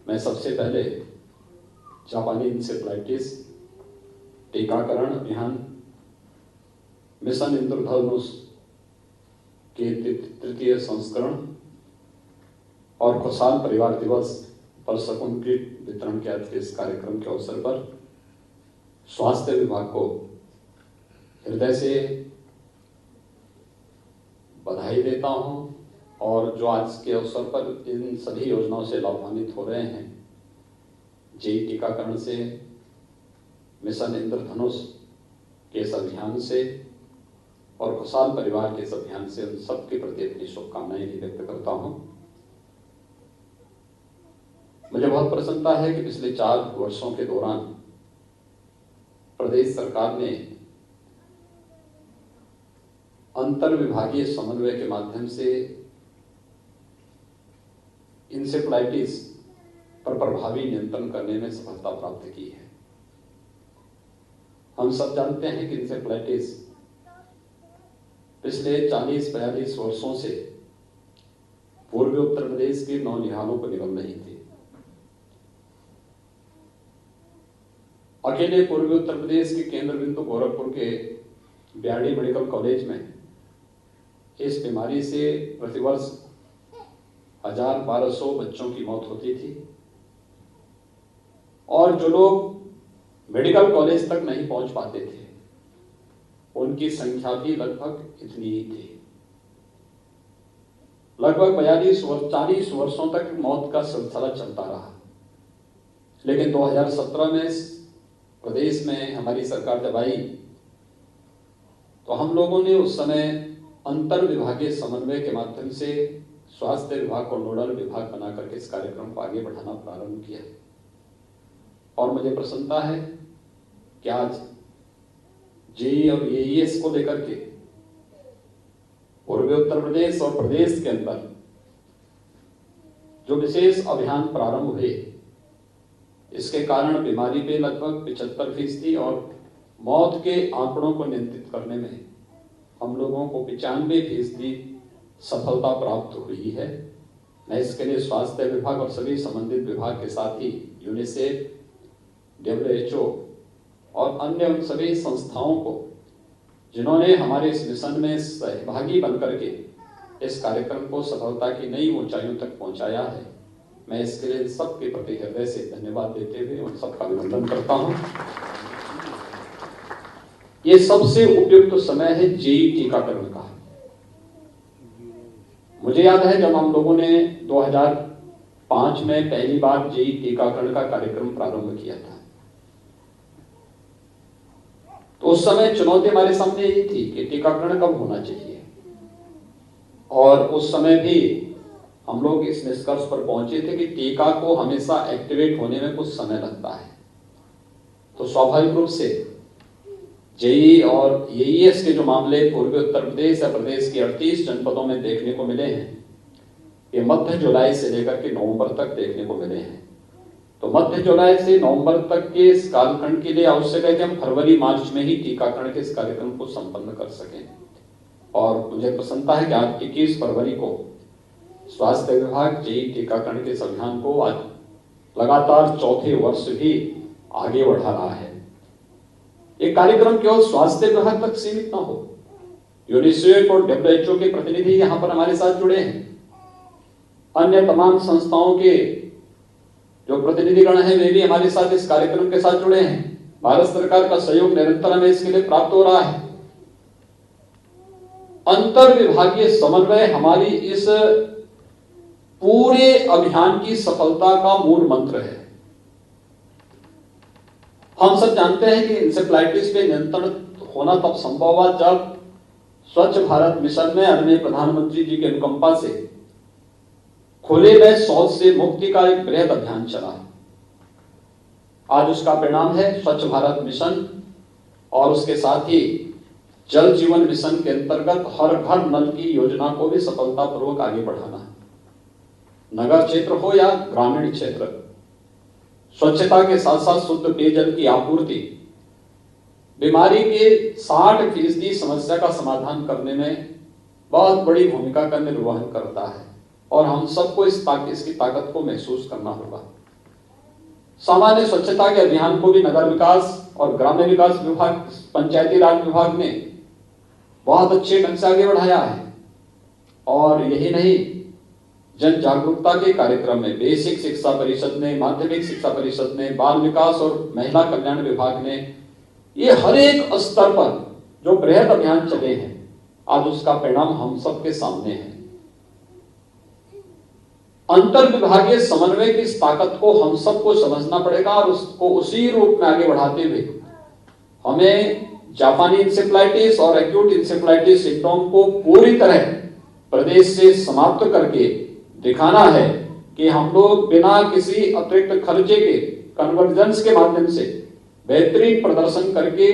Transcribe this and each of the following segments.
मैं सबसे पहले जापानी इंसेफ्लाइटिस टीकाकरण अभियान मिशन इंद्रधनुष के तृतीय संस्करण और खुशहाल परिवार दिवस पर शकुन किट वितरण के आज के इस कार्यक्रम के अवसर पर स्वास्थ्य विभाग को हृदय से बधाई देता हूं और जो आज के अवसर पर इन सभी योजनाओं से लाभान्वित हो रहे हैं, जेई टीकाकरण से, मिशन इंद्रधनुष के इस अभियान से और खुशहाल परिवार के इस अभियान से, उन सबके प्रति अपनी शुभकामनाएं भी व्यक्त करता हूं। मुझे बहुत प्रसन्नता है कि पिछले 4 वर्षों के दौरान प्रदेश सरकार ने अंतर विभागीय समन्वय के माध्यम से इंसेफ्लाइटिस पर प्रभावी नियंत्रण करने में सफलता प्राप्त की है। हम सब जानते हैं कि इंसेफ्लाइटिस पिछले 40-42 वर्षों से पूर्वी उत्तर प्रदेश के नौनिहालों को निगल रही थी। अकेले पूर्वी उत्तर प्रदेश के केंद्र बिंदु गोरखपुर के बीआरडी मेडिकल कॉलेज में इस बीमारी से प्रतिवर्ष 1200 बच्चों की मौत होती थी और जो लोग मेडिकल कॉलेज तक नहीं पहुंच पाते थे उनकी संख्या भी लगभग इतनी ही थी। लगभग 40 वर्षों तक मौत का सिलसिला चलता रहा, लेकिन 2017 में प्रदेश में हमारी सरकार जब आई तो हम लोगों ने उस समय अंतर विभागीय समन्वय के माध्यम से स्वास्थ्य विभाग को नोडल विभाग बना करके इस कार्यक्रम को आगे बढ़ाना प्रारंभ किया और मुझे प्रसन्नता है कि आज जेई और एईएस को लेकर के पूर्वी उत्तर प्रदेश और प्रदेश के अंदर जो विशेष अभियान प्रारंभ हुए, इसके कारण बीमारी पे लगभग 75% और मौत के आंकड़ों को नियंत्रित करने में हम लोगों को 95% सफलता प्राप्त हुई है। मैं इसके लिए स्वास्थ्य विभाग और सभी संबंधित विभाग के साथ ही यूनिसेफ, WHO और अन्य उन सभी संस्थाओं को जिन्होंने हमारे इस मिशन में सहभागी बनकर के इस कार्यक्रम को सफलता की नई ऊंचाइयों तक पहुंचाया है, मैं इसके लिए सबके प्रति हृदय से धन्यवाद देते हुए उन सबका अभिनंदन करता हूं। ये सबसे उपयुक्त समय है जेई टीकाकरण का। मुझे याद है जब हम लोगों ने 2005 में पहली बार जेई टीकाकरण का कार्यक्रम प्रारंभ किया था, तो उस समय चुनौती हमारे सामने यही थी कि टीकाकरण कब होना चाहिए और उस समय भी हम लोग इस निष्कर्ष पर पहुंचे थे कि टीका को हमेशा एक्टिवेट होने में कुछ समय लगता है। तो स्वाभाविक रूप से जेई और एईएस के जो मामले पूर्वी उत्तर प्रदेश या प्रदेश के 38 जनपदों में देखने को मिले हैं, ये मध्य जुलाई से लेकर के नवंबर तक देखने को मिले हैं। तो मध्य जुलाई से नवंबर तक के इस कालखंड के लिए आवश्यक है कि हम फरवरी-मार्च में ही टीकाकरण के इस कार्यक्रम को संपन्न कर सकें। और मुझे प्रसन्नता है कि आज 21 फरवरी को स्वास्थ्य विभाग जेई टीकाकरण के इस अभियान को आज लगातार चौथे वर्ष भी आगे बढ़ा रहा है। ये कार्यक्रम केवल स्वास्थ्य विभाग तक सीमित ना हो, यूनिसेफ और WHO के प्रतिनिधि यहाँ पर हमारे साथ जुड़े हैं, अन्य तमाम संस्थाओं के जो प्रतिनिधिगण हैं वे भी हमारे साथ इस कार्यक्रम के साथ जुड़े हैं। भारत सरकार का सहयोग निरंतर हमें इसके लिए प्राप्त हो रहा है। अंतर विभागीय समन्वय हमारी इस पूरे अभियान की सफलता का मूल मंत्र है। हम सब जानते हैं कि इंसेफ्लाइटिस पे नियंत्रण होना तब संभव हुआ जब स्वच्छ भारत मिशन में आदरणीय प्रधानमंत्री जी के अनुकंपा से खुले में शौच से मुक्ति का एक बृहद अभियान चला। आज उसका परिणाम है स्वच्छ भारत मिशन और उसके साथ ही जल जीवन मिशन के अंतर्गत हर घर नल की योजना को भी सफलतापूर्वक आगे बढ़ाना। नगर क्षेत्र हो या ग्रामीण क्षेत्र, स्वच्छता के साथ साथ शुद्ध पेयजल की आपूर्ति बीमारी के 60% समस्या का समाधान करने में बहुत बड़ी भूमिका का निर्वहन करता है और हम सबको इसकी ताकत को महसूस करना होगा। सामान्य स्वच्छता के अभियान को भी नगर विकास और ग्राम्य विकास विभाग, पंचायती राज विभाग ने बहुत अच्छे ढंग से आगे बढ़ाया है। और यही नहीं, जन जागरूकता के कार्यक्रम में बेसिक शिक्षा परिषद ने, माध्यमिक शिक्षा परिषद ने, बाल विकास और महिला कल्याण विभाग ने, ये हर एक स्तर पर जो बृहद अभियान चले हैं, आज उसका परिणाम हम सबके सामने है। अंतर विभागीय समन्वय की इस ताकत को हम सबको समझना पड़ेगा और उसको उसी रूप में आगे बढ़ाते हुए हमें जापानी इंसेफ्लाइटिस और एक्यूट इंसेफ्लाइटिस सिंड्रोम को पूरी तरह प्रदेश से समाप्त करके दिखाना है कि हम लोग बिना किसी अतिरिक्त खर्चे के कन्वर्जेंस के माध्यम से बेहतरीन प्रदर्शन करके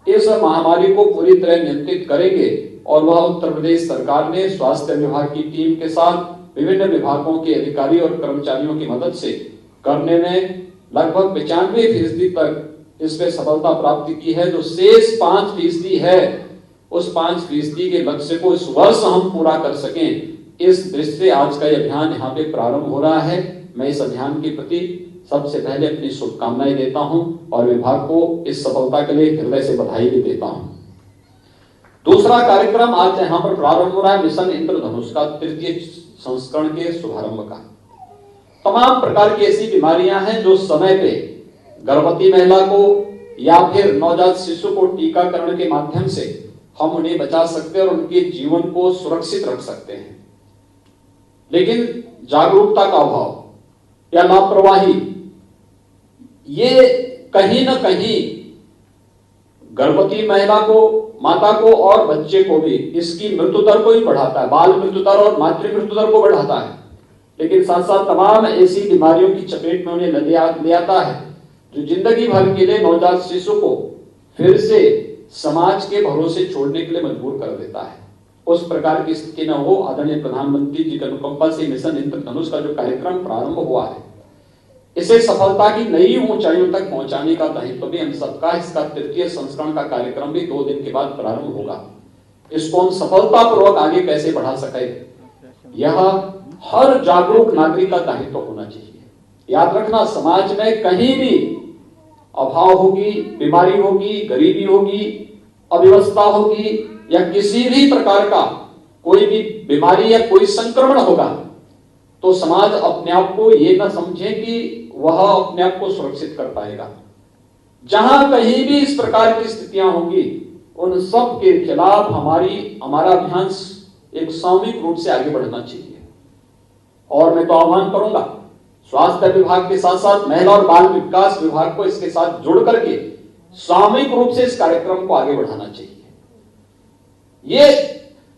इस महामारी को पूरी तरह नियंत्रित करेंगे। और वह उत्तर प्रदेश सरकार ने स्वास्थ्य विभाग की टीम के साथ विभिन्न विभागों के अधिकारी और कर्मचारियों की मदद से करने में लगभग 95% तक इसमें सफलता प्राप्त की है। जो शेष 5% है, उस 5% के लक्ष्य को इस वर्ष हम पूरा कर सकें, इस दृष्टि से आज का यह अभियान यहाँ पे प्रारंभ हो रहा है। मैं इस अभियान के प्रति सबसे पहले अपनी शुभकामनाएं देता हूं और विभाग को इस सफलता के लिए हृदय से बधाई भी देता हूं। दूसरा कार्यक्रम आज यहाँ पर प्रारंभ हो रहा है मिशन इंद्रधनुष का 3य संस्करण के शुभारंभ का। तमाम प्रकार की ऐसी बीमारियां हैं जो समय पे गर्भवती महिला को या फिर नवजात शिशु को टीकाकरण के माध्यम से हम उन्हें बचा सकते हैं और उनके जीवन को सुरक्षित रख सकते हैं। लेकिन जागरूकता का अभाव या लापरवाही, ये कहीं ना कहीं गर्भवती महिला को, माता को और बच्चे को भी इसकी मृत्यु दर को ही बढ़ाता है, बाल मृत्यु दर और मातृ मृत्यु दर को बढ़ाता है। लेकिन साथ साथ तमाम ऐसी बीमारियों की चपेट में उन्हें ले आता है जो जिंदगी भर के लिए नवजात शिशु को फिर से समाज के भरोसे छोड़ने के लिए मजबूर कर देता है। उस प्रकार की स्थिति न हो, आदरणीय प्रधानमंत्री जी की अनुकंपा से मिशन इंद्रधनुष का जो कार्यक्रम प्रारंभ हुआ है, इसे सफलता की नई ऊंचाइयों तक पहुंचाने का दायित्व भी हम सबका। इसका 3य संस्करण का कार्यक्रम भी 2 दिन के बाद प्रारंभ होगा। इसको हम सफलतापूर्वक आगे कैसे बढ़ा सके, यह हर जागरूक नागरिक का दायित्व होना चाहिए। याद रखना, समाज में कहीं भी अभाव होगी, बीमारी होगी, गरीबी होगी, अव्यवस्था होगी या किसी भी प्रकार का कोई भी बीमारी या कोई संक्रमण होगा, तो समाज अपने आप को ये ना समझे कि वह अपने आप को सुरक्षित कर पाएगा। जहां कहीं भी इस प्रकार की स्थितियां होंगी, उन सब के खिलाफ हमारा अभियान एक सामूहिक रूप से आगे बढ़ना चाहिए। और मैं तो आह्वान करूंगा स्वास्थ्य विभाग के साथ साथ महिला और बाल विकास विभाग को इसके साथ जुड़ करके सामूहिक रूप से इस कार्यक्रम को आगे बढ़ाना चाहिए। ये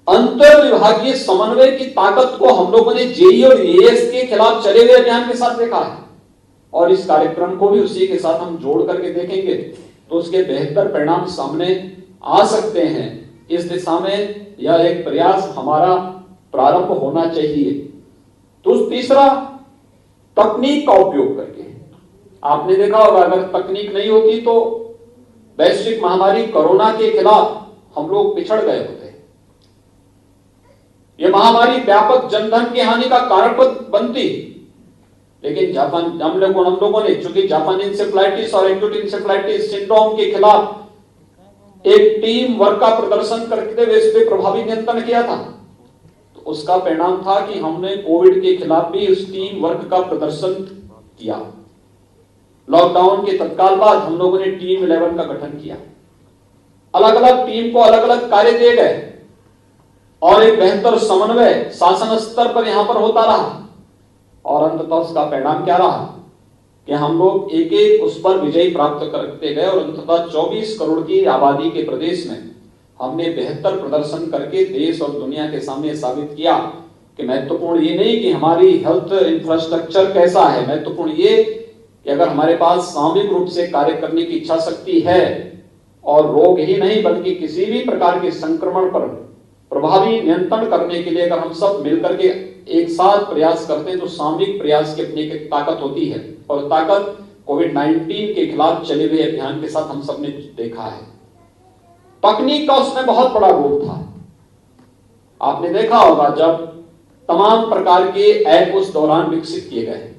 अंतर विभागीय समन्वय की ताकत को हम लोगों ने जेई और एएस के खिलाफ चले हुए अभियान के साथ देखा है, और इस कार्यक्रम को भी उसी के साथ हम जोड़ करके देखेंगे तो उसके बेहतर परिणाम सामने आ सकते हैं। इस दिशा में यह एक प्रयास हमारा प्रारंभ होना चाहिए। तो तीसरा, तकनीक का उपयोग करके। आपने देखा होगा, अगर तकनीक नहीं होती तो वैश्विक महामारी कोरोना के खिलाफ हम लोग पिछड़ गए होते। यह महामारी व्यापक जनधन की हानि का कारण बनती, लेकिन हम लोगों ने चूंकि जापानी इंसेफ्लाइटिस और एक्यूट इंसेफ्लाइटिस सिंड्रोम के खिलाफ एक टीम वर्क का प्रदर्शन करते हुए इस पर प्रभावी नियंत्रण किया था, तो उसका परिणाम था कि हमने कोविड के खिलाफ भी उस टीम वर्क का प्रदर्शन किया। लॉकडाउन के तत्काल बाद हम लोगों ने टीम 11 का गठन किया। अलग अलग टीम को अलग अलग कार्य दिए गए और एक बेहतर समन्वय शासन स्तर पर यहां पर होता रहा, और अंततः उसका परिणाम क्या रहा कि हम लोग एक एक उस पर विजय प्राप्त करते गए और अंततः 24 करोड़ की आबादी के प्रदेश में हमने बेहतर प्रदर्शन करके देश और दुनिया के सामने साबित किया कि महत्वपूर्ण ये नहीं कि हमारी हेल्थ इंफ्रास्ट्रक्चर कैसा है, महत्वपूर्ण ये कि अगर हमारे पास सामूहिक रूप से कार्य करने की इच्छा शक्ति है और रोग ही नहीं बल्कि किसी भी प्रकार के संक्रमण पर प्रभावी नियंत्रण करने के लिए अगर हम सब मिलकर के एक साथ प्रयास करते हैं तो सामूहिक प्रयास की अपनी एक ताकत होती है, और ताकत कोविड-19 के खिलाफ चले हुए अभियान के साथ हम सब ने देखा है। तकनीक का उसमें बहुत बड़ा रोल था। आपने देखा होगा जब तमाम प्रकार के ऐप उस दौरान विकसित किए गए,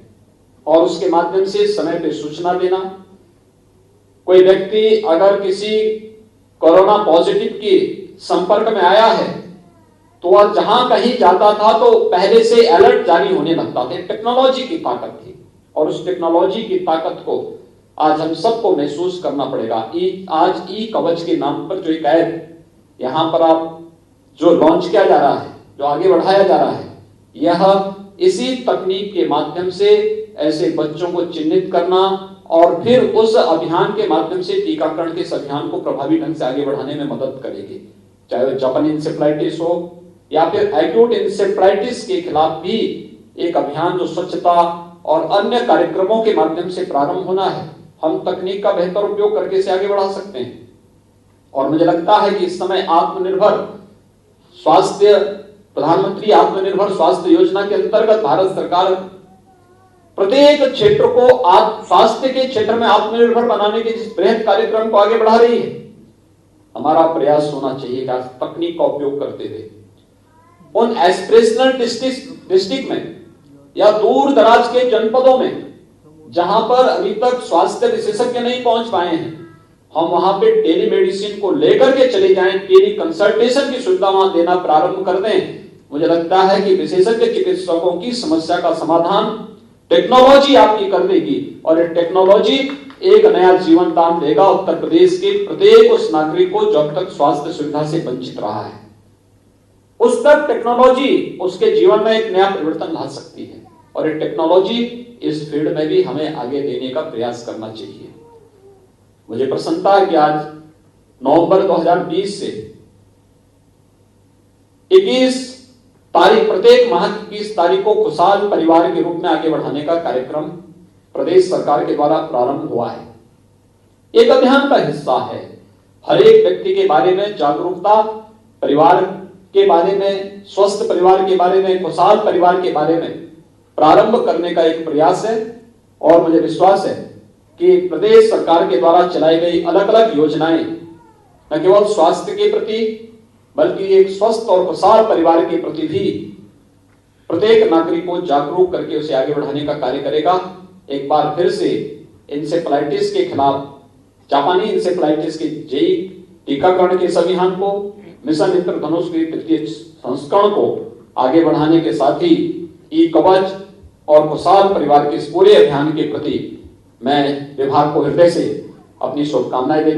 और उसके माध्यम से समय पे सूचना देना। कोई व्यक्ति अगर किसी कोरोना पॉजिटिव के संपर्क में आया है तो वह जहां कहीं जाता था तो पहले से अलर्ट जारी होने लगता था। टेक्नोलॉजी की ताकत थी और उस टेक्नोलॉजी की ताकत को आज हम सबको महसूस करना पड़ेगा। आज ई कवच के नाम पर जो एक ऐप यहां पर आप जो लॉन्च किया जा रहा है, जो आगे बढ़ाया जा रहा है, यह इसी तकनीक के माध्यम से ऐसे बच्चों को चिन्हित करना और फिर उस अभियान के माध्यम से टीकाकरण के इस अभियान को प्रभावी ढंग से आगे बढ़ाने में मदद करेगी। चाहे वो जापानी इंसेफ्लाइटिस हो या फिर एक्यूट इंसेफ्लाइटिस के खिलाफ भी एक अभियान जो स्वच्छता और अन्य कार्यक्रमों के माध्यम से प्रारंभ होना है, हम तकनीक का बेहतर उपयोग करके इसे आगे बढ़ा सकते हैं। और मुझे लगता है कि इस समय आत्मनिर्भर स्वास्थ्य, प्रधानमंत्री आत्मनिर्भर स्वास्थ्य योजना के अंतर्गत भारत सरकार प्रत्येक क्षेत्र को स्वास्थ्य के क्षेत्र में आत्मनिर्भर बनाने के जिस बृहद कार्यक्रम को आगे बढ़ा रही है, हमारा प्रयास होना चाहिए कि तकनीक का उपयोग करते हुए उन एस्पिरेशनल डिस्ट्रिक्ट में या दूर दराज के जनपदों में जहां पर अभी तक स्वास्थ्य विशेषज्ञ नहीं पहुंच पाए हैं, हम वहां पे टेलीमेडिसिन को लेकर के चले जाएं, टेली कंसल्टेशन की सुविधा वहां देना प्रारंभ कर दें। मुझे लगता है कि विशेषज्ञ चिकित्सकों की समस्या का समाधान टेक्नोलॉजी आपकी कर देगी और ये टेक्नोलॉजी एक नया जीवन दान देगा उत्तर प्रदेश के प्रत्येक उस नागरिक को जो अब तक स्वास्थ्य सुविधा से वंचित रहा है। उस तक टेक्नोलॉजी उसके जीवन में एक नया परिवर्तन ला सकती है और ये टेक्नोलॉजी इस फील्ड में भी हमें आगे देने का प्रयास करना चाहिए। मुझे प्रसन्नता है कि आज नवंबर 2020 से 21 तारीख, प्रत्येक माह की 21 तारीख को खुशहाल परिवार के रूप में आगे बढ़ाने का कार्यक्रम प्रदेश सरकार के द्वारा प्रारंभ हुआ है। एक अभियान का हिस्सा है। हर एक व्यक्ति के बारे में जागरूकता, परिवार के बारे में, स्वस्थ परिवार के बारे में, खुशहाल परिवार के बारे में प्रारंभ करने का एक प्रयास है। और मुझे विश्वास है कि प्रदेश सरकार के द्वारा चलाई गई अलग अलग योजनाएं न केवल स्वास्थ्य के प्रति बल्कि एक स्वस्थ और खुशहाल परिवार के प्रति भी प्रत्येक नागरिक को जागरूक करके उसे आगे बढ़ाने का कार्य करेगा। एक बार फिर से इंसेफ्लाइटिस के खिलाफ, जापानी इंसेफ्लाइटिस के जेई टीकाकरण के इस अभियान को, मिशन इंद्रधनुष के तृतीय संस्करण को आगे बढ़ाने के साथ ही ई कवच और खुशहाल परिवार के इस पूरे अभियान के प्रति मैं विभाग को हृदय से अपनी शुभकामनाएं